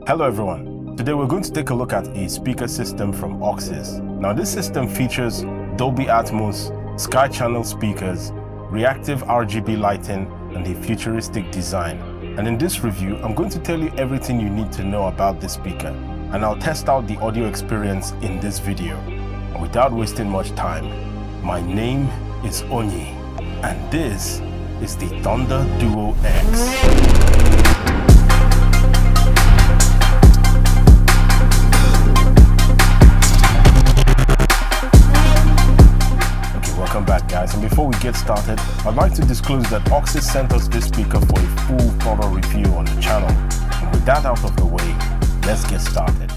Hello everyone. Today we're going to take a look at a speaker system from OXS. Now this system features Dolby Atmos, Sky Channel speakers, reactive RGB lighting, and a futuristic design. And in this review, I'm going to tell you everything you need to know about this speaker, and I'll test out the audio experience in this video. And without wasting much time, my name is Onyi, and this is the Thunder Duo X. Welcome back, guys, and before we get started, I'd like to disclose that OXS sent us this speaker for a full thorough review on the channel. And with that out of the way, let's get started.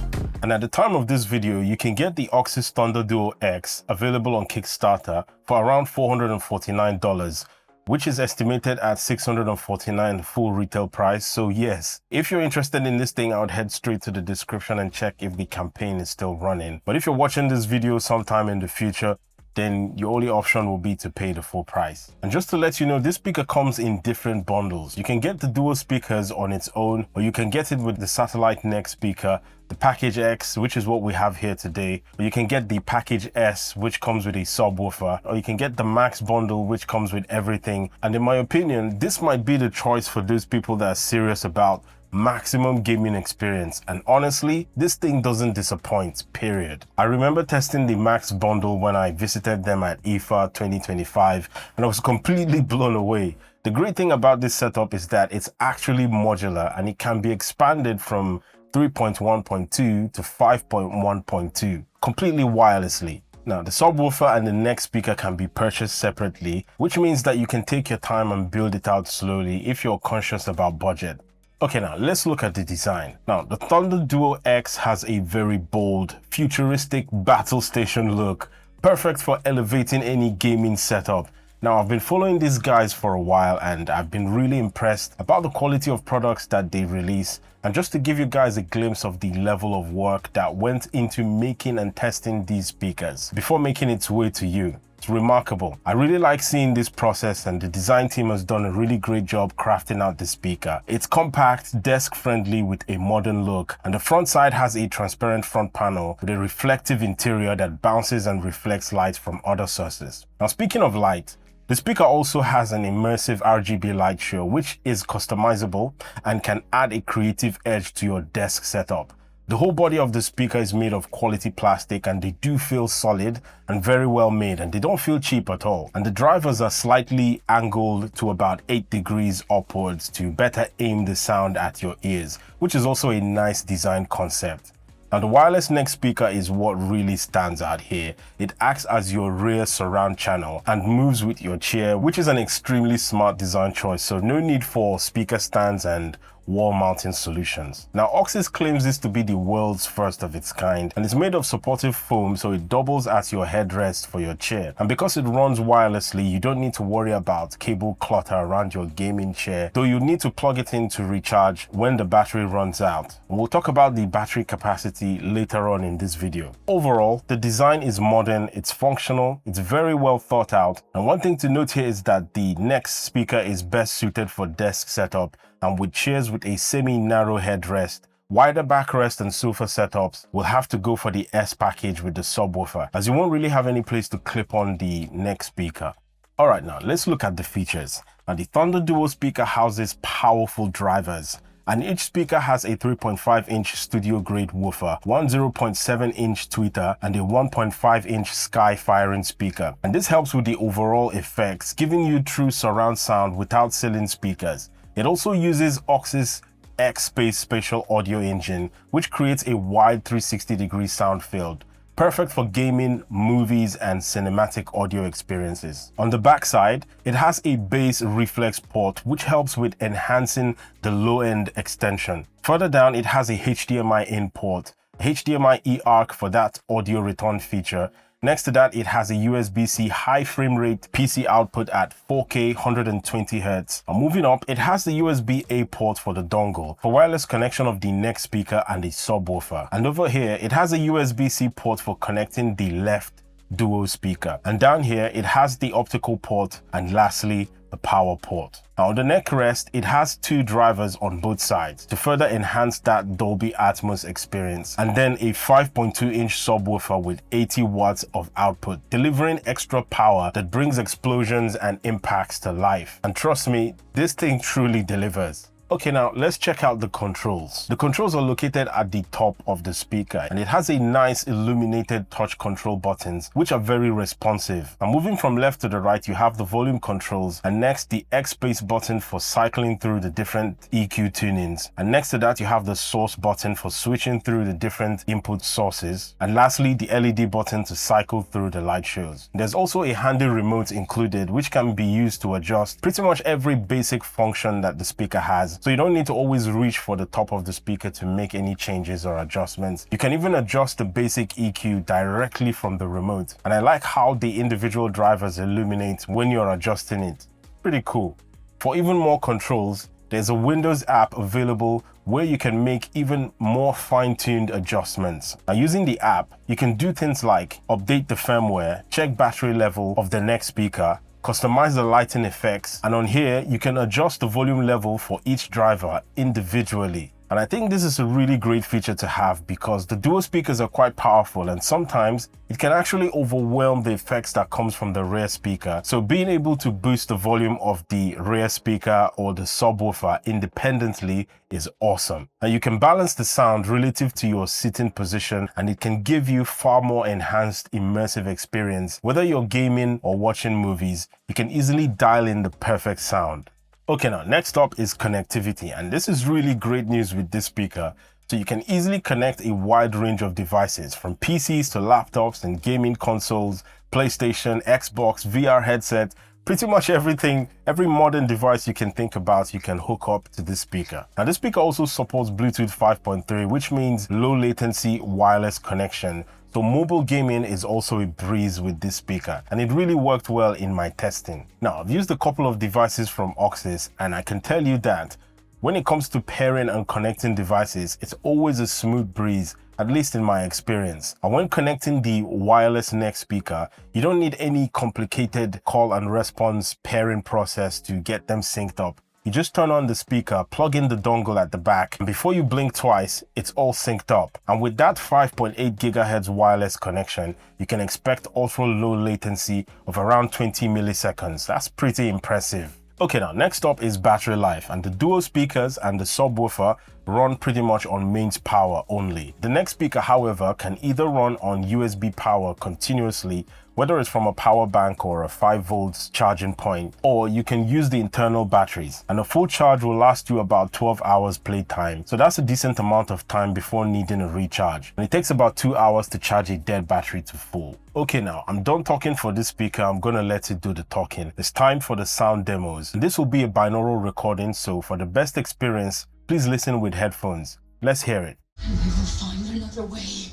And at the time of this video, you can get the OXS Thunder Duo X available on Kickstarter for around $449, which is estimated at $649 full retail price. So yes, if you're interested in this thing, I would head straight to the description and check if the campaign is still running. But if you're watching this video sometime in the future, then your only option will be to pay the full price. And just to let you know, this speaker comes in different bundles. You can get the dual speakers on its own, or you can get it with the satellite neck speaker, the package X, which is what we have here today, or you can get the package S, which comes with a subwoofer, or you can get the max bundle, which comes with everything. And in my opinion, this might be the choice for those people that are serious about maximum gaming experience, and honestly, this thing doesn't disappoint, period. I remember testing the max bundle when I visited them at IFA 2025, and I was completely blown away. The great thing about this setup is that it's actually modular, and it can be expanded from 3.1.2 to 5.1.2 completely wirelessly. Now, the subwoofer and the neck speaker can be purchased separately, which means that you can take your time and build it out slowly if you're conscious about budget. Okay, now let's look at the design. Now, the Thunder Duo X has a very bold, futuristic battle station look, perfect for elevating any gaming setup. Now, I've been following these guys for a while, and I've been really impressed about the quality of products that they release. And just to give you guys a glimpse of the level of work that went into making and testing these speakers before making its way to you. It's remarkable. I really like seeing this process, and the design team has done a really great job crafting out the speaker. It's compact, desk-friendly with a modern look, and the front side has a transparent front panel with a reflective interior that bounces and reflects light from other sources. Now, speaking of light, the speaker also has an immersive RGB light show, which is customizable and can add a creative edge to your desk setup. The whole body of the speaker is made of quality plastic, and they do feel solid and very well made, and they don't feel cheap at all. And the drivers are slightly angled to about 8 degrees upwards to better aim the sound at your ears, which is also a nice design concept. Now, the wireless neck speaker is what really stands out here. It acts as your rear surround channel and moves with your chair, which is an extremely smart design choice, so no need for speaker stands and wall mounting solutions. Now, OXS claims this to be the world's first of its kind, and it's made of supportive foam, so it doubles as your headrest for your chair. And because it runs wirelessly, you don't need to worry about cable clutter around your gaming chair, though you need to plug it in to recharge when the battery runs out. And we'll talk about the battery capacity later on in this video. Overall, the design is modern, it's functional, it's very well thought out, and one thing to note here is that the next speaker is best suited for desk setup, and with chairs with a semi-narrow headrest, wider backrest and sofa setups, we'll have to go for the S package with the subwoofer, as you won't really have any place to clip on the neck speaker. Alright, now let's look at the features. Now, the Thunder Duo speaker houses powerful drivers, and each speaker has a 3.5-inch studio-grade woofer, one 0.7-inch tweeter, and a 1.5-inch sky firing speaker. And this helps with the overall effects, giving you true surround sound without ceiling speakers. It also uses OXS X-Space spatial audio engine, which creates a wide 360-degree sound field, perfect for gaming, movies, and cinematic audio experiences. On the backside, it has a bass reflex port, which helps with enhancing the low-end extension. Further down, it has a HDMI in port, HDMI eARC for that audio return feature. Next to that, it has a USB-C high frame rate PC output at 4K 120Hz. Moving up, it has the USB-A port for the dongle for wireless connection of the neck speaker and the subwoofer. And over here, it has a USB-C port for connecting the left duo speaker. And down here, it has the optical port, and lastly, the the power port. Now on the neck rest, it has two drivers on both sides to further enhance that Dolby Atmos experience, and then a 5.2-inch subwoofer with 80 watts of output, delivering extra power that brings explosions and impacts to life. And trust me, this thing truly delivers. Okay, now let's check out the controls. The controls are located at the top of the speaker, and it has a nice illuminated touch control buttons, which are very responsive. And moving from left to the right, you have the volume controls, and next the X space button for cycling through the different EQ tunings. And next to that, you have the source button for switching through the different input sources. And lastly, the LED button to cycle through the light shows. There's also a handy remote included, which can be used to adjust pretty much every basic function that the speaker has. So you don't need to always reach for the top of the speaker to make any changes or adjustments. You can even adjust the basic EQ directly from the remote. And I like how the individual drivers illuminate when you're adjusting it. Pretty cool. For even more controls, there's a Windows app available where you can make even more fine-tuned adjustments. Now using the app, you can do things like update the firmware, check battery level of the next speaker, customize the lighting effects, and on here you can adjust the volume level for each driver individually. And I think this is a really great feature to have because the dual speakers are quite powerful, and sometimes it can actually overwhelm the effects that comes from the rear speaker. So being able to boost the volume of the rear speaker or the subwoofer independently is awesome. And you can balance the sound relative to your sitting position, and it can give you far more enhanced immersive experience. Whether you're gaming or watching movies, you can easily dial in the perfect sound. Okay, now next up is connectivity, and this is really great news with this speaker. So you can easily connect a wide range of devices from PCs to laptops and gaming consoles, PlayStation, Xbox, VR headset, pretty much everything, every modern device you can think about, you can hook up to this speaker. Now this speaker also supports Bluetooth 5.3, which means low latency wireless connection. So mobile gaming is also a breeze with this speaker, and it really worked well in my testing. Now I've used a couple of devices from OXS, and I can tell you that when it comes to pairing and connecting devices, it's always a smooth breeze, at least in my experience. And when connecting the wireless neck speaker, you don't need any complicated call and response pairing process to get them synced up. You just turn on the speaker, plug in the dongle at the back, and before you blink twice, it's all synced up. And with that 5.8 GHz wireless connection, you can expect ultra low latency of around 20 milliseconds. That's pretty impressive. Okay, now next up is battery life, and the dual speakers and the subwoofer run pretty much on mains power only. The next speaker, however, can either run on USB power continuously, whether it's from a power bank or a 5 volts charging point, or you can use the internal batteries, and a full charge will last you about 12 hours playtime. So that's a decent amount of time before needing a recharge. And it takes about 2 hours to charge a dead battery to full. Okay, now I'm done talking for this speaker. I'm gonna let it do the talking. It's time for the sound demos. And this will be a binaural recording, so for the best experience, please listen with headphones. Let's hear it. And we will find another way.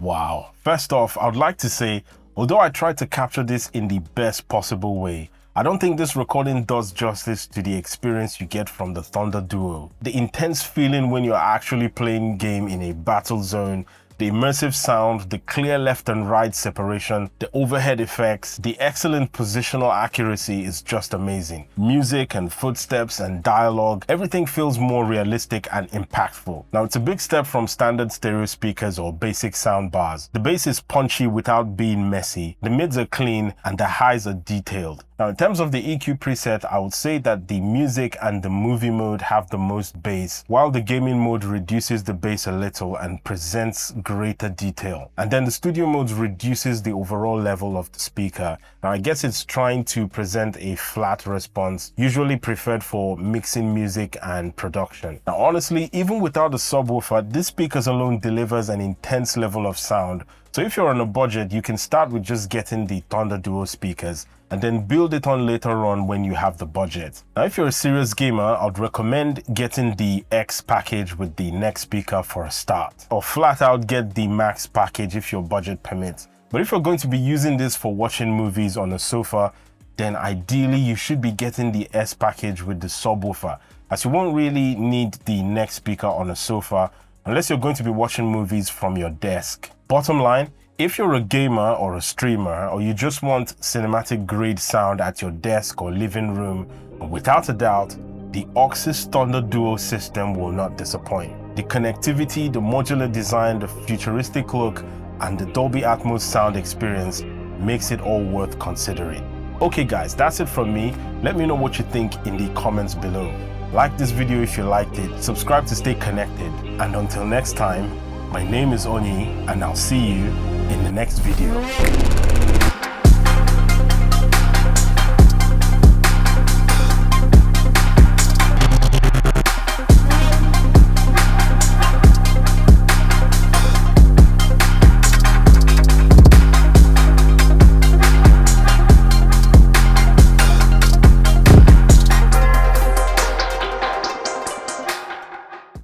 Wow. First off, I would like to say, although I tried to capture this in the best possible way, I don't think this recording does justice to the experience you get from the Thunder Duo. The intense feeling when you're actually playing game in a battle zone, the immersive sound, the clear left and right separation, the overhead effects, the excellent positional accuracy is just amazing. Music and footsteps and dialogue, everything feels more realistic and impactful. Now, it's a big step from standard stereo speakers or basic sound bars. The bass is punchy without being messy, the mids are clean, and the highs are detailed. Now, in terms of the EQ preset, I would say that the music and the movie mode have the most bass, while the gaming mode reduces the bass a little and presents greater detail. And then the studio mode reduces the overall level of the speaker. Now, I guess it's trying to present a flat response, usually preferred for mixing music and production. Now, honestly, even without the subwoofer, this speakers alone delivers an intense level of sound. So if you're on a budget, you can start with just getting the Thunder Duo speakers and then build it on later on when you have the budget. Now, if you're a serious gamer, I'd recommend getting the X package with the neck speaker for a start, or flat out get the Max package if your budget permits. But if you're going to be using this for watching movies on a sofa, then ideally you should be getting the S package with the subwoofer, as you won't really need the neck speaker on a sofa unless you're going to be watching movies from your desk. Bottom line, if you're a gamer or a streamer, or you just want cinematic grade sound at your desk or living room, without a doubt, the OXS Thunder Duo system will not disappoint. The connectivity, the modular design, the futuristic look, and the Dolby Atmos sound experience makes it all worth considering. Okay guys, that's it from me. Let me know what you think in the comments below. Like this video if you liked it, subscribe to stay connected, and until next time, my name is Oni, and I'll see you in the next video.